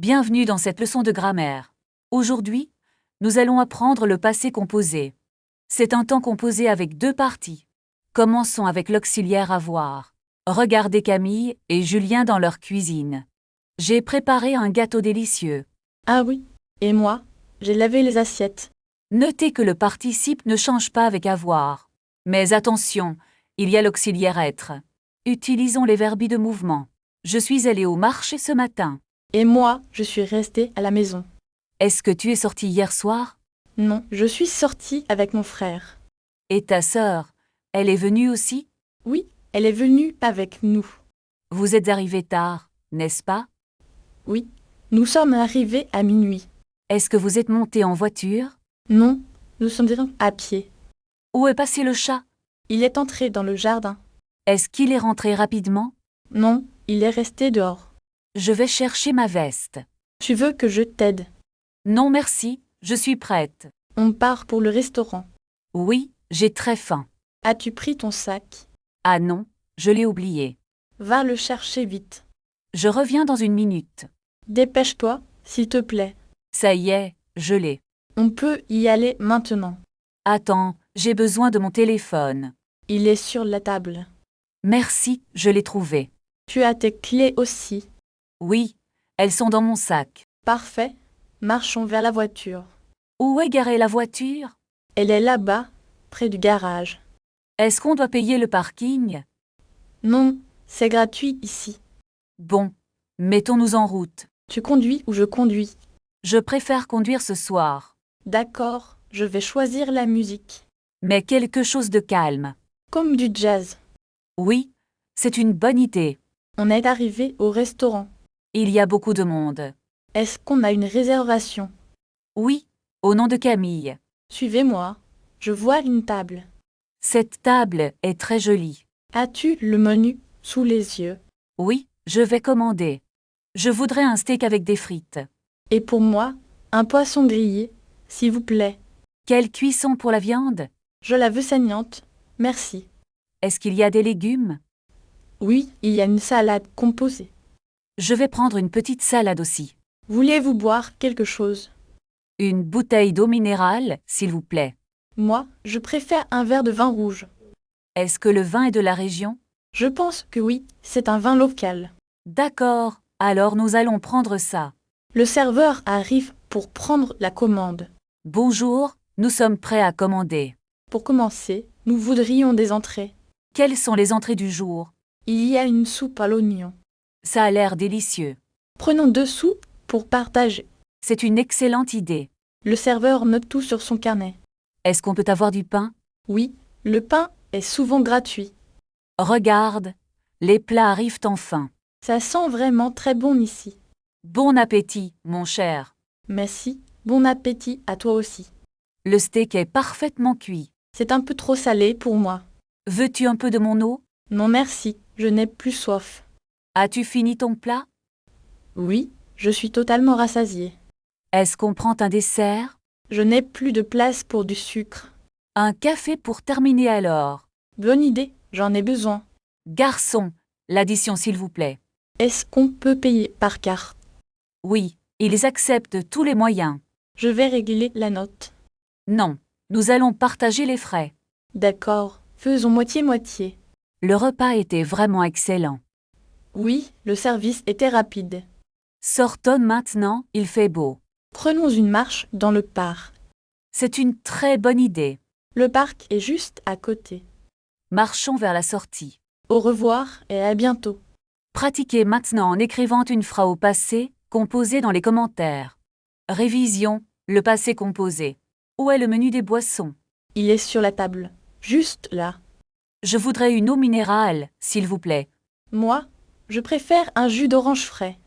Bienvenue dans cette leçon de grammaire. Aujourd'hui, nous allons apprendre le passé composé. C'est un temps composé avec deux parties. Commençons avec l'auxiliaire avoir. Regardez Camille et Julien dans leur cuisine. J'ai préparé un gâteau délicieux. Ah oui, et moi, j'ai lavé les assiettes. Notez que le participe ne change pas avec avoir. Mais attention, il y a l'auxiliaire être. Utilisons les verbes de mouvement. Je suis allé au marché ce matin. Et moi, je suis restée à la maison. Est-ce que tu es sorti hier soir? Non, je suis sortie avec mon frère. Et ta sœur, elle est venue aussi? Oui, elle est venue avec nous. Vous êtes arrivé tard, n'est-ce pas? Oui, nous sommes arrivés à minuit. Est-ce que vous êtes monté en voiture? Non, nous sommes allés à pied. Où est passé le chat? Il est entré dans le jardin. Est-ce qu'il est rentré rapidement? Non, il est resté dehors. Je vais chercher ma veste. Tu veux que je t'aide? Non merci, je suis prête. On part pour le restaurant. Oui, j'ai très faim. As-tu pris ton sac? Ah non, je l'ai oublié. Va le chercher vite. Je reviens dans une minute. Dépêche-toi, s'il te plaît. Ça y est, je l'ai. On peut y aller maintenant. Attends, j'ai besoin de mon téléphone. Il est sur la table. Merci, je l'ai trouvé. Tu as tes clés aussi. Oui, elles sont dans mon sac. Parfait. Marchons vers la voiture. Où est garée la voiture? Elle est là-bas, près du garage. Est-ce qu'on doit payer le parking? Non, c'est gratuit ici. Bon, mettons-nous en route. Tu conduis ou je conduis? Je préfère conduire ce soir. D'accord, je vais choisir la musique. Mais quelque chose de calme. Comme du jazz. Oui, c'est une bonne idée. On est arrivé au restaurant. Il y a beaucoup de monde. Est-ce qu'on a une réservation? Oui, au nom de Camille. Suivez-moi. Je vois une table. Cette table est très jolie. As-tu le menu sous les yeux? Oui, je vais commander. Je voudrais un steak avec des frites. Et pour moi, un poisson grillé, s'il vous plaît. Quelle cuisson pour la viande? Je la veux saignante. Merci. Est-ce qu'il y a des légumes? Oui, il y a une salade composée. Je vais prendre une petite salade aussi. Voulez-vous boire quelque chose? Une bouteille d'eau minérale, s'il vous plaît. Moi, je préfère un verre de vin rouge. Est-ce que le vin est de la région? Je pense que oui, c'est un vin local. D'accord, alors nous allons prendre ça. Le serveur arrive pour prendre la commande. Bonjour, nous sommes prêts à commander. Pour commencer, nous voudrions des entrées. Quelles sont les entrées du jour? Il y a une soupe à l'oignon. Ça a l'air délicieux. Prenons 2 soupes pour partager. C'est une excellente idée. Le serveur note tout sur son carnet. Est-ce qu'on peut avoir du pain? Oui, le pain est souvent gratuit. Regarde, les plats arrivent enfin. Ça sent vraiment très bon ici. Bon appétit, mon cher. Merci, bon appétit à toi aussi. Le steak est parfaitement cuit. C'est un peu trop salé pour moi. Veux-tu un peu de mon eau? Non merci, je n'ai plus soif. As-tu fini ton plat? Oui, je suis totalement rassasiée. Est-ce qu'on prend un dessert? Je n'ai plus de place pour du sucre. Un café pour terminer alors. Bonne idée, j'en ai besoin. Garçon, l'addition s'il vous plaît. Est-ce qu'on peut payer par carte? Oui, ils acceptent tous les moyens. Je vais régler la note. Non, nous allons partager les frais. D'accord, faisons moitié-moitié. Le repas était vraiment excellent. Oui, le service était rapide. Sortons maintenant, il fait beau. Prenons une marche dans le parc. C'est une très bonne idée. Le parc est juste à côté. Marchons vers la sortie. Au revoir et à bientôt. Pratiquez maintenant en écrivant une phrase au passé, composée dans les commentaires. Révision, le passé composé. Où est le menu des boissons? Il est sur la table, juste là. Je voudrais une eau minérale, s'il vous plaît. Moi, je préfère un jus d'orange frais.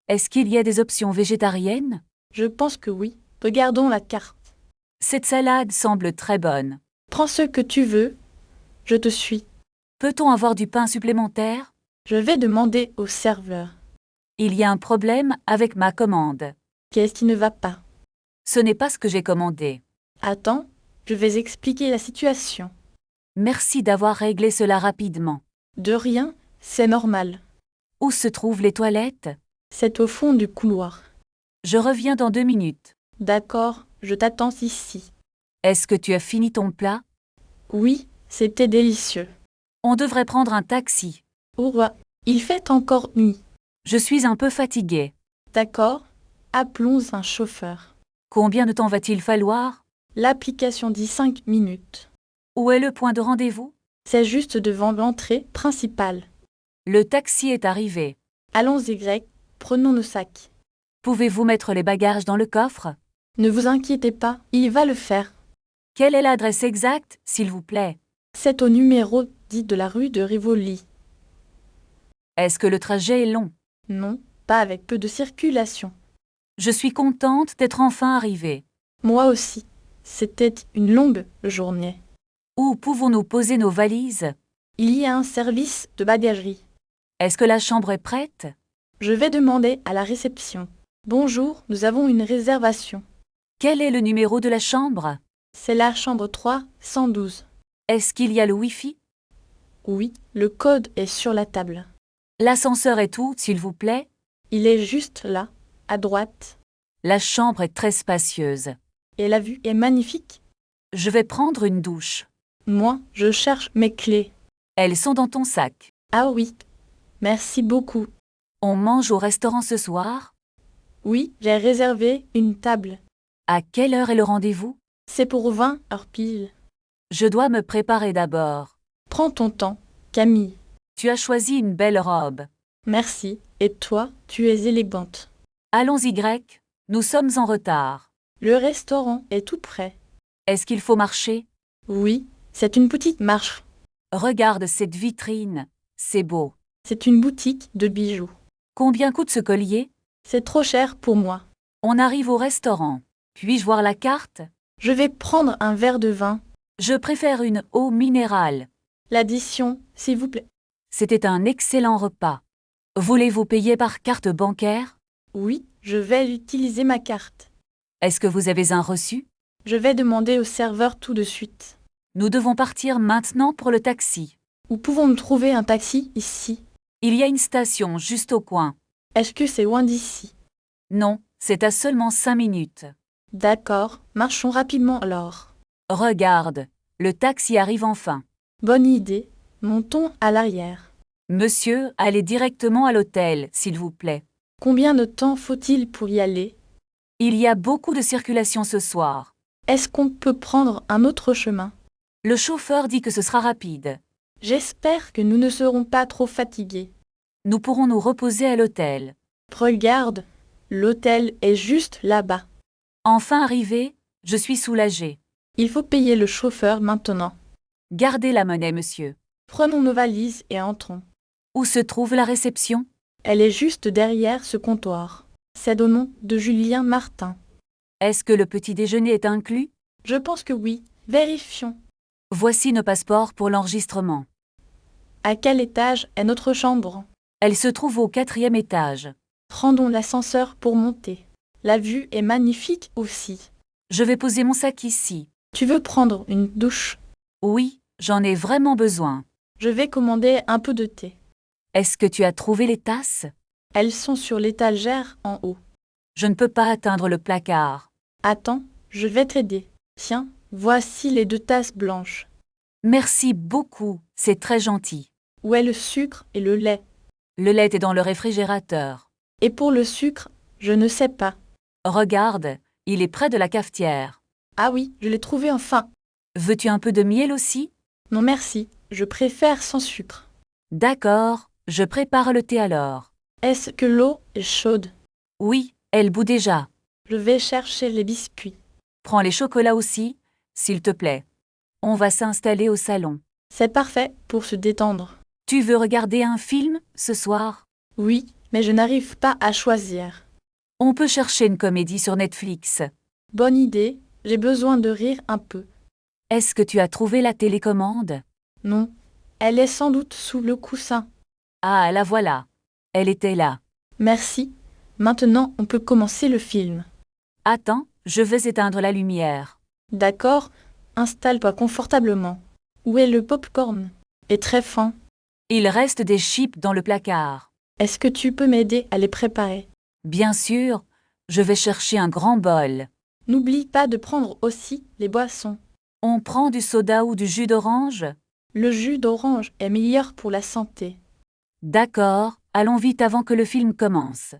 Est-ce qu'il y a des options végétariennes? Je pense que oui. Regardons la carte. Cette salade semble très bonne. Prends ce que tu veux. Je te suis. Peut-on avoir du pain supplémentaire? Je vais demander au serveur. Il y a un problème avec ma commande. Qu'est-ce qui ne va pas? Ce n'est pas ce que j'ai commandé. Attends, je vais expliquer la situation. Merci d'avoir réglé cela rapidement. De rien, c'est normal. Où se trouvent les toilettes? C'est au fond du couloir. Je reviens dans 2 minutes. D'accord, je t'attends ici. Est-ce que tu as fini ton plat? Oui, c'était délicieux. On devrait prendre un taxi. Au revoir. Il fait encore nuit. Je suis un peu fatiguée. D'accord, appelons un chauffeur. Combien de temps va-t-il falloir? L'application dit 5 minutes. Où est le point de rendez-vous? C'est juste devant l'entrée principale. Le taxi est arrivé. Allons-y, Greg, prenons nos sacs. Pouvez-vous mettre les bagages dans le coffre? Ne vous inquiétez pas, il va le faire. Quelle est l'adresse exacte, s'il vous plaît? C'est au numéro 10 de la rue de Rivoli. Est-ce que le trajet est long? Non, pas avec peu de circulation. Je suis contente d'être enfin arrivée. Moi aussi. C'était une longue journée. Où pouvons-nous poser nos valises? Il y a un service de bagagerie. Est-ce que la chambre est prête? Je vais demander à la réception. Bonjour, nous avons une réservation. Quel est le numéro de la chambre? C'est la chambre 312. Est-ce qu'il y a le Wi-Fi? Oui, le code est sur la table. L'ascenseur est où, s'il vous plaît? Il est juste là, à droite. La chambre est très spacieuse. Et la vue est magnifique. Je vais prendre une douche. Moi, je cherche mes clés. Elles sont dans ton sac. Ah oui. Merci beaucoup. On mange au restaurant ce soir? Oui, j'ai réservé une table. À quelle heure est le rendez-vous? C'est pour 20 heures pile. Je dois me préparer d'abord. Prends ton temps, Camille. Tu as choisi une belle robe. Merci. Et toi, tu es élégante. Allons-y, Grec. Nous sommes en retard. Le restaurant est tout près. Est-ce qu'il faut marcher? Oui, c'est une petite marche. Regarde cette vitrine. C'est beau. C'est une boutique de bijoux. Combien coûte ce collier? C'est trop cher pour moi. On arrive au restaurant. Puis-je voir la carte? Je vais prendre un verre de vin. Je préfère une eau minérale. L'addition, s'il vous plaît. C'était un excellent repas. Voulez-vous payer par carte bancaire? Oui, je vais utiliser ma carte. Est-ce que vous avez un reçu? Je vais demander au serveur tout de suite. Nous devons partir maintenant pour le taxi. Où pouvons-nous trouver un taxi ici? Il y a une station juste au coin. Est-ce que c'est loin d'ici? Non, c'est à seulement 5 minutes. D'accord, marchons rapidement alors. Regarde, le taxi arrive enfin. Bonne idée, montons à l'arrière. Monsieur, allez directement à l'hôtel, s'il vous plaît. Combien de temps faut-il pour y aller? Il y a beaucoup de circulation ce soir. Est-ce qu'on peut prendre un autre chemin? Le chauffeur dit que ce sera rapide. J'espère que nous ne serons pas trop fatigués. Nous pourrons nous reposer à l'hôtel. Regarde, l'hôtel est juste là-bas. Enfin arrivé, je suis soulagée. Il faut payer le chauffeur maintenant. Gardez la monnaie, monsieur. Prenons nos valises et entrons. Où se trouve la réception? Elle est juste derrière ce comptoir. C'est au nom de Julien Martin. Est-ce que le petit déjeuner est inclus? Je pense que oui. Vérifions. Voici nos passeports pour l'enregistrement. À quel étage est notre chambre? Elle se trouve au 4e étage. Prendons l'ascenseur pour monter. La vue est magnifique aussi. Je vais poser mon sac ici. Tu veux prendre une douche? Oui, j'en ai vraiment besoin. Je vais commander un peu de thé. Est-ce que tu as trouvé les tasses? Elles sont sur l'étagère en haut. Je ne peux pas atteindre le placard. Attends, je vais t'aider. Tiens, voici les 2 tasses blanches. Merci beaucoup, c'est très gentil. Où est le sucre et le lait? Le lait est dans le réfrigérateur. Et pour le sucre, je ne sais pas. Regarde, il est près de la cafetière. Ah oui, je l'ai trouvé enfin. Veux-tu un peu de miel aussi? Non merci, je préfère sans sucre. D'accord, je prépare le thé alors. Est-ce que l'eau est chaude? Oui, elle bout déjà. Je vais chercher les biscuits. Prends les chocolats aussi, s'il te plaît. On va s'installer au salon. C'est parfait pour se détendre. Tu veux regarder un film ce soir? Oui, mais je n'arrive pas à choisir. On peut chercher une comédie sur Netflix. Bonne idée, j'ai besoin de rire un peu. Est-ce que tu as trouvé la télécommande? Non, elle est sans doute sous le coussin. Ah, la voilà. Elle était là. Merci. Maintenant, on peut commencer le film. Attends, je vais éteindre la lumière. D'accord, installe-toi confortablement. Où est le pop-corn? Est très fin. Il reste des chips dans le placard. Est-ce que tu peux m'aider à les préparer? Bien sûr, Je vais chercher un grand bol. N'oublie pas de prendre aussi les boissons. On prend du soda ou du jus d'orange? Le jus d'orange est meilleur pour la santé. D'accord, allons vite avant que le film commence.